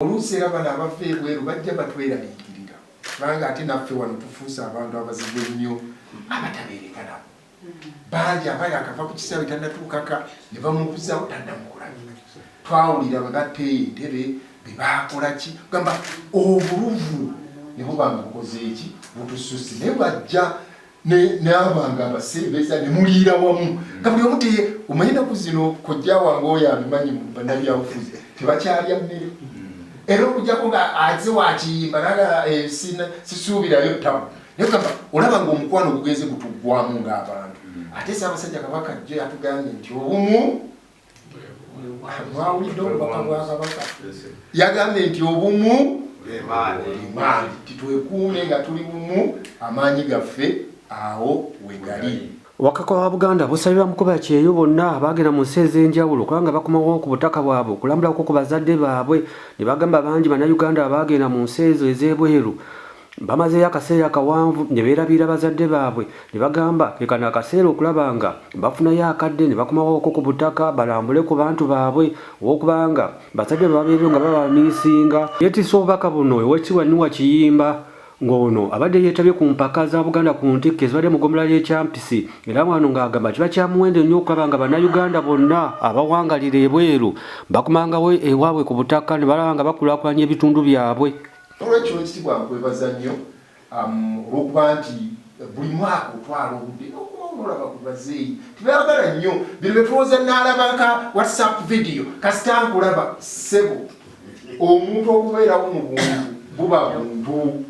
Oluusi era bano abaffe ebweru bajja batweraliikirira kubanga ate naffe wano tufuuse abantu abazibu ennyo abatabeereka nabo. Bangi abali akava ku kisaawe tannatuukaka ne bamubuzawo tannamukulabira. Twawulira bwe batteeyo entebe be baakola ki gamba obuluvu ne bubanga bukoze eki butususse naye bajja n'abanga abaseebeza ne muliira wamu nga buli omu omanyi ennaku zino kojja wange oyo abimanyi mu bannabyabufuzi tebakyalya mmere. Era okujjako nga aze wakiyimba naga sisuubirayo ttamu naye gamba olaba ng'omukwano gugenze gutuggwamu ng'abantu. Ate Ssaabasajja Kabaka jjo yatugambye nti obumu mwawulidde obubaka bwa Kabaka yagambye nti obumu emaani titwekuume nga tuli bumu amaanyi gaffe awo wegali. Wakaka wa Buganda busabira mukuba kyeyo bonna abagenda mu nsi ez'enjawulo kubanga bakomawo ku butaka bwabwe okulambulako ku bazadde baabwe ne bagamba bangi bannayuganda abagenda mu nsi ezo ez'ebweru bamazeeyo akaseera akawanvu ne beerabira bazadde baabwe ne bagamba ke kano akaseera okulaba nga bafunayo akadde ne bakomawoko ku butaka balambule ku bantu baabwe olwokubanga bazadde babeereyo nga babamiisinga. Yeetisa obubaka buno Oweekitiibwa Noah Kiyimba ng'ono abadde yeetabye ku mpaka za Buganda ku ntikko ezibadde mu ggombolola ly'ekyampisi era wano ng'agamba kiba kya muwendo nnyo okulaba nga bannayuganda bonna abawangalira ebweru bakomangawo ewaabwe ku butaka ne balaba nga bakulaakulanya ebitundu byabwe. Olwekyo Oweekitiibwa nkwebaza nnyo olw'okuba nti buli mwaka otwala obudde olaba ku bazeeyi tibayagala nnyo bino bye tulowooza n'alabaka WhatsApp video kasita nkulaba ssebo omuntu okubeerawo mu buntu buba buntu.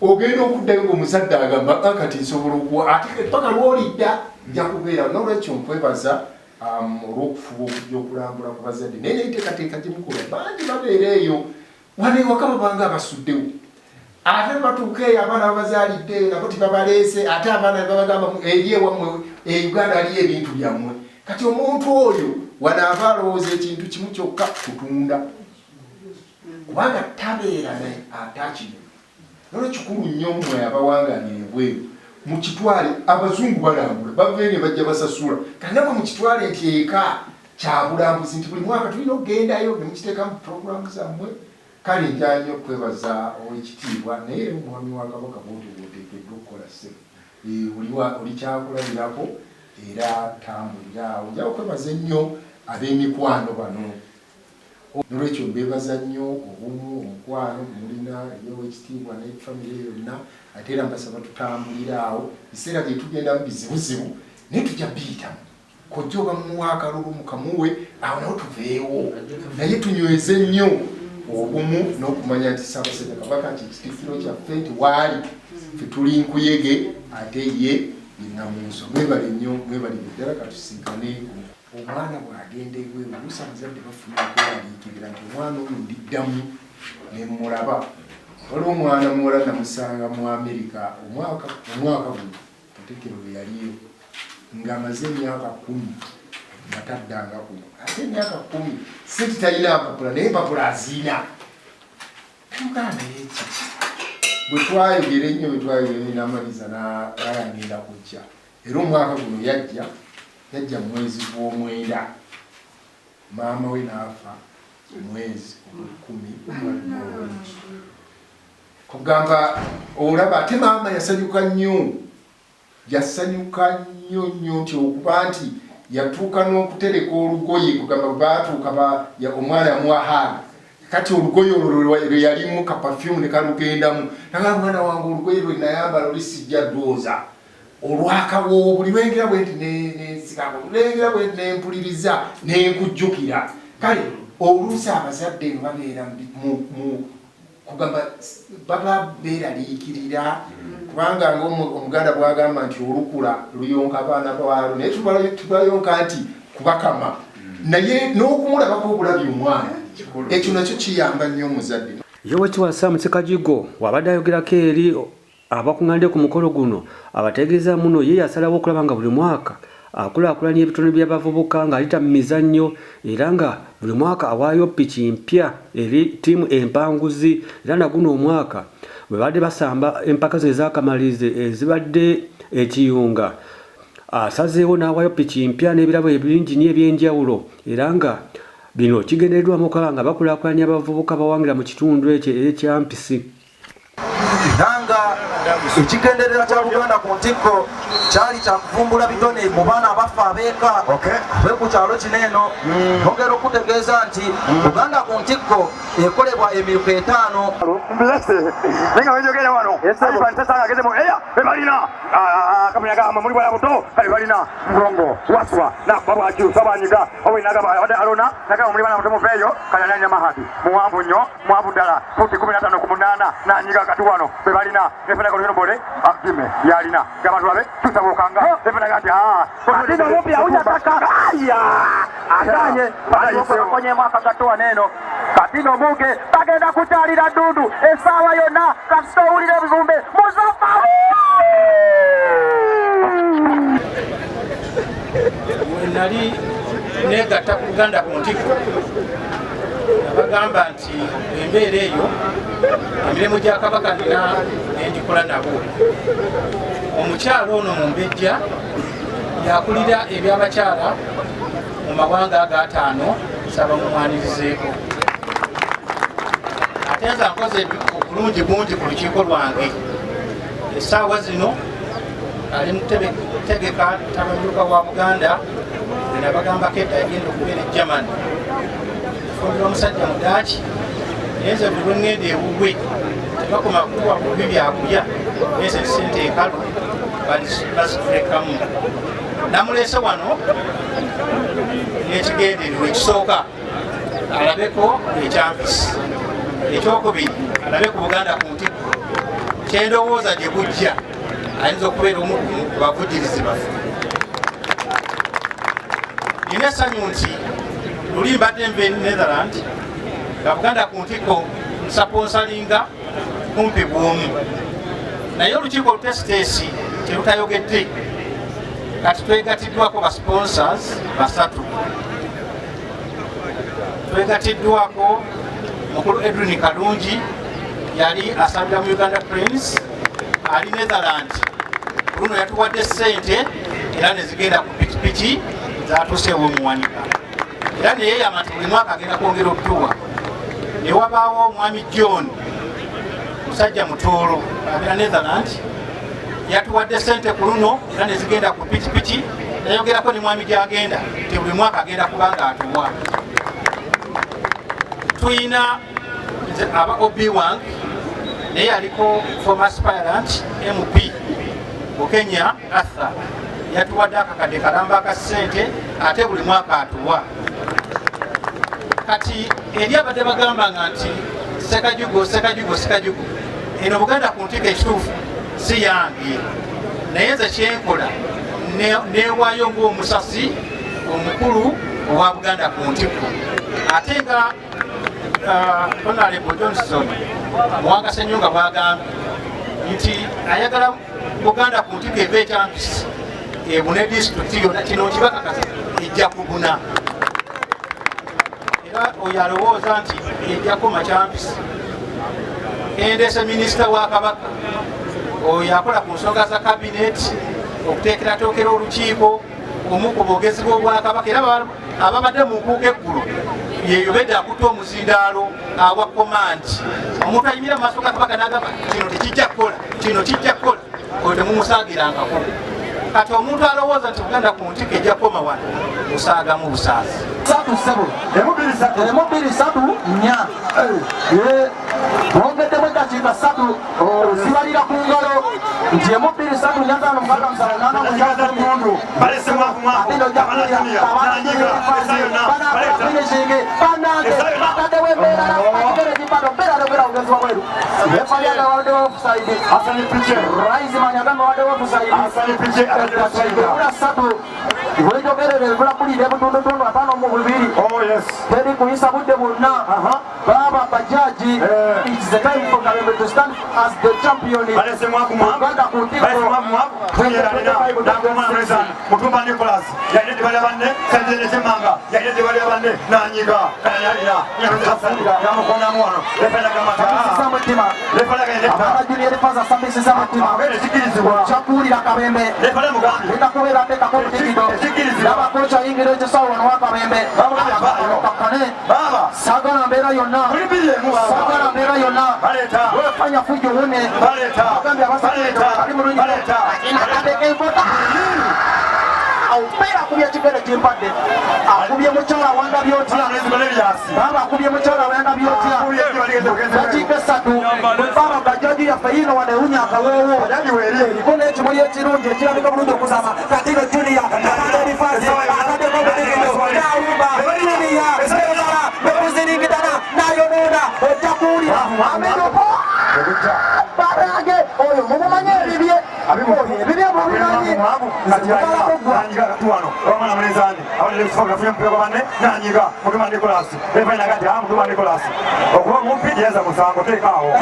Ogenda okuddayo ng'omuzadde agamba kati nsobola okuwa ate paka lw'olidda nja kubeera. N'olwekyo nkwebaza olw'okufuba okujja okulambula ku bazadde naye n'enteekateeka gye mukola bangi babeera eyo wano ewaka babanga abasuddewo ate batuuka eyo abaana babazaalidde nabo tibabaleese ate abaana babagamba eri ewammwe Uganda aliyo ebintu byammwe. Kati omuntu oyo wano aba alowooza ekintu kimu kyokka kutunda kubanga tabeera naye atakino. Nolwekikulu nnyo mmwe abawangaanya ebweru mukitwale abazungu balambula bave ne bajja basasula kanaba mukitwale nti eka kyabulambuzi nti buli mwaka tulina okugendayo ne mukiteeka mu puroguramu zammwe. Kale njanya okwebaza Oweekitiibwa naye omwami wa Kabaka bwotegeddwa okukola ssebo oli kyakulabirako era tambulira awo. Nja okwebaza ennyo ab'emikwano bano. Nolwekyo mbeebaza nnyo obumu omukwano mulina Oweekitiibwa ne famire yonna ate era mbasaba tutambulira awo biseera bye tugendamu bizibuzibu naye tujja biyitamu kojja oba mumuwa akalulu mukamuwe awo nawo tuveewo naye tunyweze nnyo obumu n'okumanya nti Ssaabasajja Kabaka nti ekitikkiro kyaffe nti waali ffe tuli nkuyege ate ye yennamunso. Mwebale nnyo mwebalire ddala katusinkane. Omwana bw'agenda ebweru oluusi abazadde bafuna okweraliikirira nti omwana oyo ndiddamu ne mmulaba. Waliwo omwana muwala namusanga mu Amerika omwaka guno Katikkiro bwe yaliyo ng'amaze emyaka 10 nga taddanga kuno. Ate emyaka 10 si ti talina mpapula naye empapula azina. Muganda yeki bwe twayogera ennyo bwe twayogera n'amaliza n'ayagenda kujja era omwaka guno yajja mu mwezi gw'omwenda maama we n'afa mwezi 10 kugamba olaba ate maama yasanyuka nnyo nnyo nti okuba nti yatuuka n'okutereka olugoye kugamba baatuuka omwana yamuwahaga kati olugoye olwo lwe yalimu kapafyumu ne kalugendamu naga mwana wange olugoye lwe nayambala oli sijja ddooza olwakawo buli lwengera bwenti nensikako lwengera bwenti nempuliriza nenkujjukira. Kale oluusi abazadde no babeera kugamba baba beeraliikirira kubanga omuganda bwagamba nti olukula luyonka abaana bawalo naye tubayonka nti kubakama naye n'okumulabako obulabi omwana ekyo nakyo kiyamba nnyo omuzadde. Oweekitiibwa Sam Sekagigo wabadde ayogerako eri abakuŋŋaanidde ku mukolo guno abategeeza muno ye yasalawo okulaba nga buli mwaka akulaakulanya ebitone by'abavubuka ng'ayita mu mizannyo era nga buli mwaka awaayo ppiki mpya eri ttiimu empanguzi. Era na guno omwaka bwe badde basamba empaka ze ez'akamalirize ezibadde ekiyunga asazeewo n'awaayo ppiki mpya n'ebirabo ebingi n'ebyenjawulo era nga bino kigendereddwamu okukaba nga bakulaakulanya abavubuka bawangira mu kitundu ekyo ekya Mpisi. Nanga ekigenderera kya Buganda ku ntikko kyali kya kuvumbula bitone mu baana abafa abeeka ku kyalo kino eno. Nongera okutegeeza nti Buganda ku ntikko ekolebwa emyuka 5. Bebalina efuna kolino bole akime yalina gabantu babe tusabokanga efuna gati katino mupi auja taka aya atanye bakonye mwaka gatoa neno katino muke bagenda kutalira dudu esawa yona kasowulire bizumbe muzafa nali negata ku Buganda ku ntikko bagamba nti embeera eyo emiremu gya Kabaka nina negikola nabo. Omukyalo ono mu Mbejja yakulira ebyabakyala mu mawanga aga 5 saba mumwanirizeeko. Ate nze nkoze obulungi bungi ku lukiiko lwange. Essaawa zino ali mutegeka Ttabamiruka wa Buganda nabagambako edda agenda okubeera e Germany fumbira omusajja mudaaki yenze buli lwengenda ewuwe tebakoma kuwa bubi byakulya nese sente ekalu bazitulekamu. Namuleese wano n'ekigendererwa ekisooka alabeko ekya Mpisi, ekyokubiri alabe ku Buganda ku ntikko kyendowooza gye bujja ayinza okubeera omu ku bavujjirizi baffe. Nina essanyu nti luli mbadde nva e Netherland nga Buganda ku ntikko nsaponsalinga kumpi bwomu, naye olukiiko olutesiteesi terutayogedde. Kati twegatiddwako ba sponsors 3. Twegatiddwako mukulu Edwin Kalungi yali asabira mu Uganda Cranes ali Netherland. Luno yatuwadde ssente era nezigenda ku pikipiki zatuuseewo omuwanika. Era neyeyama nti buli mwaka agenda kwongera okutuwa. Ne wabaawo omwami John musajja mutoolo abira Netherland yatuwadde ssente ku luno era nezigenda ku pikipiki. Nayogerako ne mwami gyagenda nti buli mwaka agenda kubanga atuwa. Tuyina aba Obi-Wan naye aliko former aspirant MP Bukenya Arthur yatuwadde akakadde kalamba akassente ate buli mwaka atuwa. Kati eri abadde bagambanga nti sekajugo eno Buganda ku ntikko ekituufu si yange, naye nze kyenkola newaayo ng'omusasi omukulu owa Buganda ku ntikko. Ate nga Honorable Johnson Muwanga Ssenyonga bwagambye nti ayagala Buganda ku ntikko eva ekya Mpisi ebune disitulikiti yonna, kino kibakakasa ejja kubuna. Era oyo alowooza nti ejja koma kya Mpisi. Endeese minisita wa Kabaka oyo akola ku nsonga za kabineti okuteekerateekera olukiiko omu ku bwogezi bw'Obwakabaka. Era ababadde mu nkuuka eggulu yeyobedde akutta omuzindaalo awa komandi. Omuntu ayimira mu maaso ga Kabaka n'agamba kino tekijja kukola, kino kijja kukola, oyo temumusaagirangako. Kati omuntu alowooza nti Buganda ku ntikko ejja kukoma wano musaagamu busaazi. Emubiri 3 nnya bongeddemu eddakiika 3 zibalira ku ngalo nti emubiri 3 nnya 5 Teri kuyisa budde bwonna baba bajaji. It's the time for Kalembe to stand as the champion. Buganda ku ntikko Mutumba Nicholas yagende bali abanne Senzene Semanga yagende bali abanne nanyiga kanyalira yamukonamu wano lefana gamata samutima lefana gende abajulire faza sambisi samutima sikirizibwa chakulira kabembe lefana mugambi ndakubera peka ko tikido laba kocha ingiro chisawa no kabembe bakane baba sagana mbera yonna sagana mbera yonna baleta fanya fujo one baleta akambi abasaleeta ali mulungi baleta akabeke impota aupera kubya kigere kimpadde akubye mukyala wanda byotya baba akubye mukyala wanda byotya bakiika esatu baba gajaji yaffe yino wanewunya akaweewo eriko n'ekimuli ekirungi ekirabika bulungi okuzama katino julia abaerifazi akaddeko budigido nalumba julia seera bekuziringitana nayonoona ojja kuwulira amenyoko barage oyo mumumanye ebibye ebibye mubimanyi tuwano omwana mulenzani abalefuye mupira gwabanne nanyiga mugema Nicolas evaina gati mugema Nicolas okuba mumpigi yaza musango teekaawo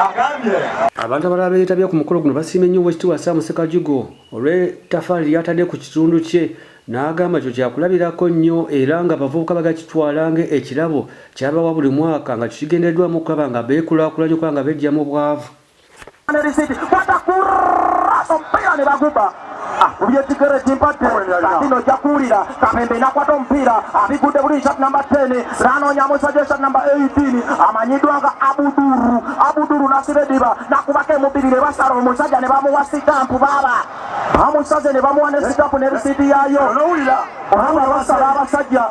agambye abantu abalala beetabye ku mukolo guno basiima ennyo Oweekitiibwa Sam Sekajugo olw'ettafaali lyatadde ku kitundu kye n'agamba kyo kyakulabirako nnyo era nga abavubuka bagakitwala ng'ekirabo kyabawa buli mwaka nga kigendeddwamu okulaba nga beekulaakulanya okuba nga beggyamu obwavu. mpira ne baguba akubye ekigere kimpadde katino ojja kuwulira Kabembe nakwata omupiira abigudde buli shot namba 10 n'anoonya musajja shot namba 18 amanyiddwa nga Abuduru Nasirediba nakubako emubiri ne basala omusajja ne bamuwa sitampu baba bamusaze ne bamuwa ne sitampu ne risiti yaayo olaba basala abasajja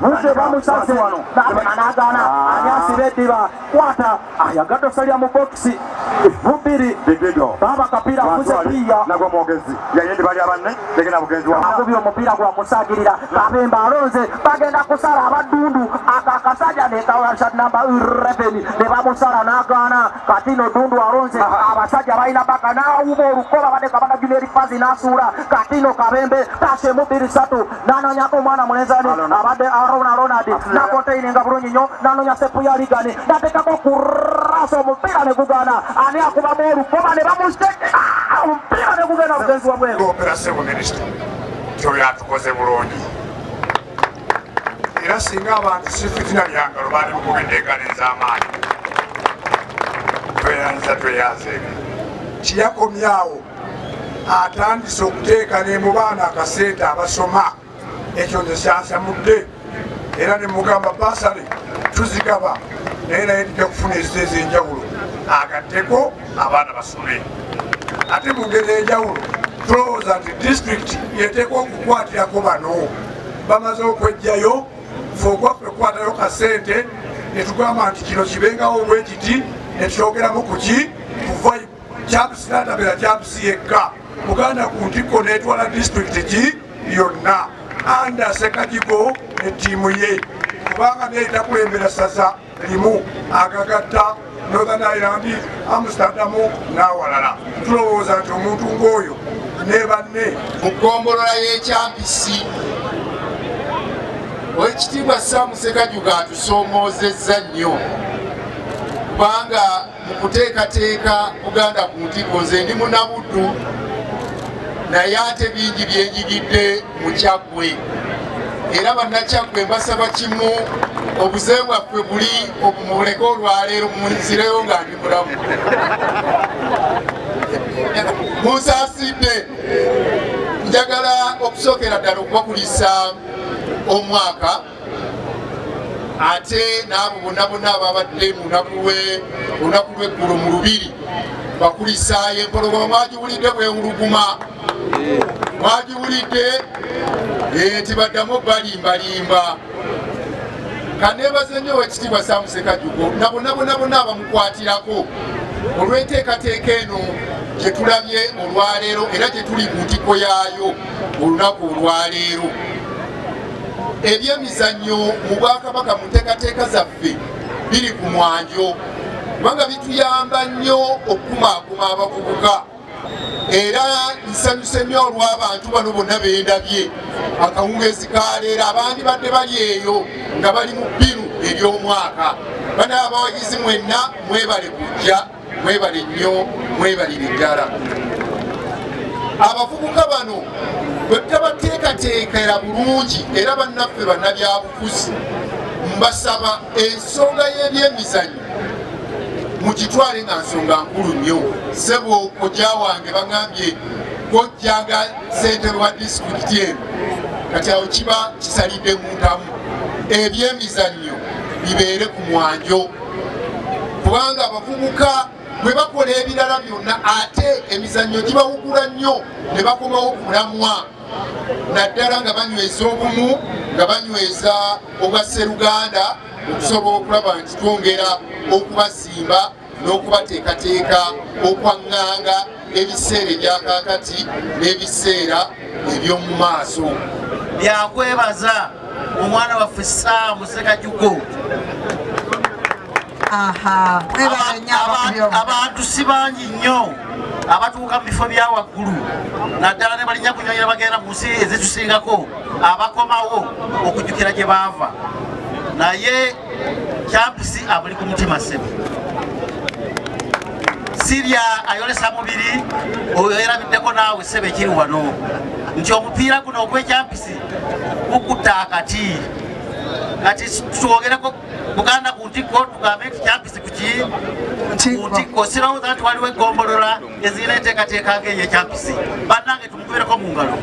mute bamusaze n'agaana ani Asirediba kwata ayagadde osalya mu bokisi mubiri baba kapiira akuze piya nagwa mwogezi yayende bali abanne tegena bugenzi wa akubye omupiira gwa kusagirira Kabembe alonze bagenda kusala abadundu akakasajja ne kawashat namba 11 ne bamusala n'agaana katino dundu alonze abasajja balina baka n'awuba olukoba badeka bana Erifazi n'asuula katino Kabembe tashe mubiri satu n'anoonyako omwana mulenzani abadde Ronald n'akonteininga bulungi nnyo n'anoonya sepu ya ligani n'ateekako kurasa omupiira ne gugaana ani akubamu olukoba ne bamuseke omupiira ne gugenda bugenzi wa bweru operasiyo minisita kyoyo atukoze bulungi era singa abantu si fitina lyangalo baali mukubidde engalo ez'amaanyi tweyanzeege kiyakomyawo atandise okuteeka ne mu baana akasente abasoma ekyo nze kyansamudde era ne mugamba basale tuzigaba naye naye tujja kufuna ezito ez'enjawulo agatteko abaana basome ate mu ngeri enjawulo tulowooza nti disitulikiti yeteekwa okukwatirako bano bamaze okwejjayo fe ogwaffe kukwatayo kasente ne tugamba nti kino kibengawo bwekiti ne tukyogeramu kuki kuva kyabusi n'atabera kyabusi yekka Buganda ku ntikko n'etwala disitulikiti ki yonna anda Sekajugo ne ttiimu ye kubanga naye takulembera ssaza limu agagatta Northern Ireland, Amsterdam n'awalala tulowooza nti omuntu ng'oyo ne banne mu ggombolola y'ekyampisi Oweekitiibwa Sam Sekajugo atusoomoozezza nnyo kubanga mu kuteekateeka Buganda ku ntikko nze ndi munabuddu naye ate bingi byenjigidde mu Kyaggwe era bannakyaggwe mbasaba kimu obuze bwaffe buli mubuleke olwaleero munzireyo nga ndi mulamu munsaasidde njagala okusookera ddala okubakulisa omwaka ate n'abo bonna bonna ababadde mu lunaku lw'eggulo mu Lubiri bakulisaayo empologoma mwagiwulidde bwewuluguma mwagiwulidde tibaddamu balimbalimba kanebaze nnyo Oweekitiibwa Sam Sekajugo na bonna abamukwatirako olw'enteekateeka eno gye tulabye olwaleero era gye tuli ku ntikko yaayo olunaku olwaleero ebyemizannyo mu Bwakabaka mu nteekateeka zaffe biri ku mwanjo kubanga bituyamba nnyo okukumaakuma abavubuka era nsanyuse nnyo olw'abantu bano bonna bendabye akawungeezi kaleero abandi badde bali eyo nga bali mu bbiru ery'omwaka bana abawagizi mwenna mwebale kujja mwebale nnyo mwebalire ddala abavubuka bano bwe tutabateekateekera bulungi era bannaffe bannabyabufuzi mbasaba ensonga y'ebyemizannyo mugitwale nga nsonga nkulu nnyo. Ssebo kojja wange baŋŋambye gojjanga ssentebe wa disitulikiti eno kati awo kiba kisalidde mu ntamu. Ebyemizannyo bibeere ku mwanjo kubanga abavubuka bwe bakola ebirala byonna ate emizannyo gibawugula nnyo ne bakomawo ku mulamwa naddala nga banyweza obumu nga banyweza obwa Sseruganda okusobola okulaba nti twongera okubazimba n'okubateekateeka okwaŋŋanga ebiseera ebyakaakati n'ebiseera eby'omu maaso. Byakwebaza omwana waffe Saamu Ssekajugo. Abantu si bangi nnyo abatuuka mu bifo bya waggulu naddala ne balinnya kunyonyera bagenda mu nsi ezitusingako abakomawo okujjukira gye baava, naye Kyampisi abuli ku mutima ssebo. Sirya ayolesa mubiri oyo erabiddeko naawe ssebo ekiri wano nti omupiira guno ogw'Ekyampisi gukutta akati. Kati twogereko Buganda ku ntikko tugambe nti Kyampisi ku ntikko sirowooza nti waliwo eggombolola ezirina enteekateeka ng'eyo Kyampisi. Bannange tumukubiireko mu ngalo.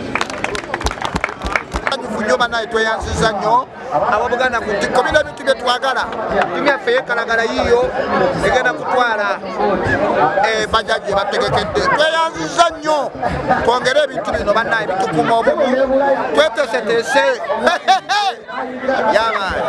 Nnyo bannaye tweyanziza nnyo ab'Obuganda ku ntikko bino ebintu bye twagala timu yaffe yekalagala yiiyo egenda kutwala bajaji bategekedde. Tweyanziza nnyo twongere ebintu bino bannaye bitukuuma obumu tweteeseteese yabaani.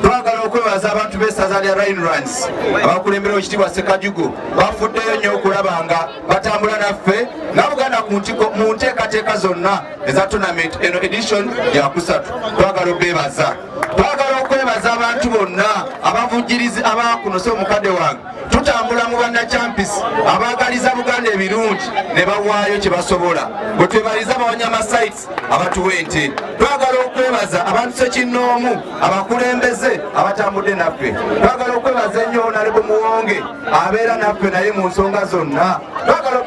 Twagala okwebaza abantu b'essaza lya Rainlands abakulembera ekitiibwa Ssekajugo bafuddeyo nnyo okulaba nga batambula naffe nga Buganda ku ntikko mu nteekateeka zonna eza tournament eno edition yakusatu. Twagala okwebaza, twagala okwebaza abantu bonna abavujjirizi abakunose omukadde wange tutambula mu banna Kyampisi abaagaliza Buganda ebirungi ne bawaayo kye basobola bwe twebaliza abawanyama sites abatuwa ente. Twagala okwebaza abantu Ssekinnoomu abakulembeze abatambudde naffe. Twagala okwebaza ennyo Honorable Muwonge abeera naffe naye mu nsonga zonna. Twagala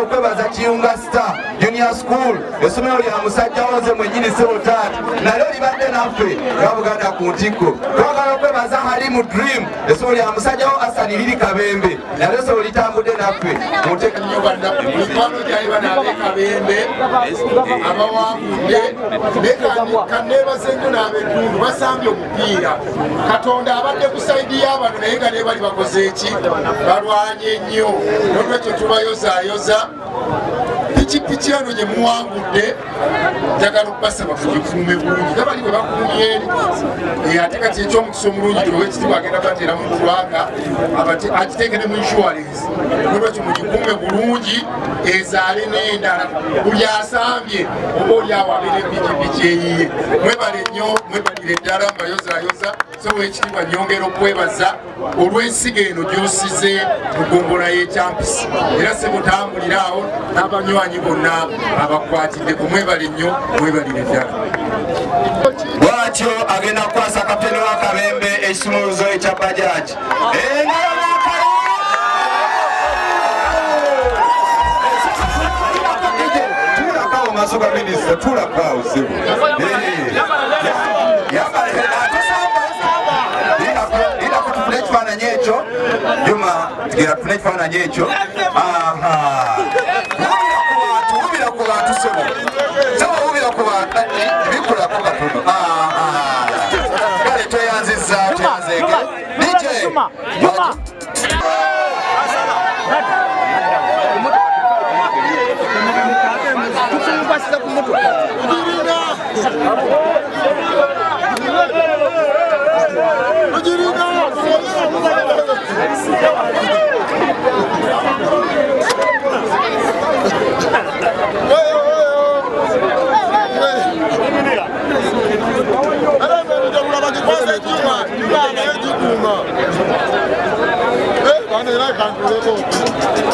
okwebaza Kiyunga Star Junior School essomero lya musajja woze mwennyini Ssewotaata nalyo libadde naffe nga Buganda ku ntikko. Twagala okwebaza Halimu Dream essomero lya musajja wo Asani liri Kabembe nalyo essomero litambudde naffe mu mikwano gyaliba n'ab'Ekabembe abawangudde kanneebaze nnyo n'ab'Eddungu basambye omupiira. Katonda abadde ku sayidi y'abano naye nga ne bali bakoze eki balwanye nnyo n'olwekyo tubayozaayoza. Pikipiki eno gye muwangudde njagala okubasaba mugikuume bulungi nga bali bwe bakuumye eri ate kati ekyomukisa omulungi tulowe ekitiibwa agenda bateera mu ggwanga agiteekere mu insurance. N'olwekyo mugikuume bulungi ezaale n'endala buli asambye oba oli awo abeera pikipiki eyiye. Mwebale nnyo mwebalire ddala mbayozaayoza. So ekitiibwa nyongera okwebaza olw'ensigo eno gy'osize mu ggombola y'Ekyampisi era se mutambulira awo n'abanywanyi bonna abakwatidde ku mwebale nnyo mwebalire ddala. Bw'atyo agenda kukwasa kapiteni wa Kabembe ekisumuluzo ekya bajaji. Tulakawo Masuga minisita tulakawo sibu. Ekifaananyi ekyo Juma tugera tufune ekifaananyi ekyo. Wubira ku bantu sebo sebo wubira ku bantu bikulako katono. Kale tweyanziza tweyanzeeke DJ Hey,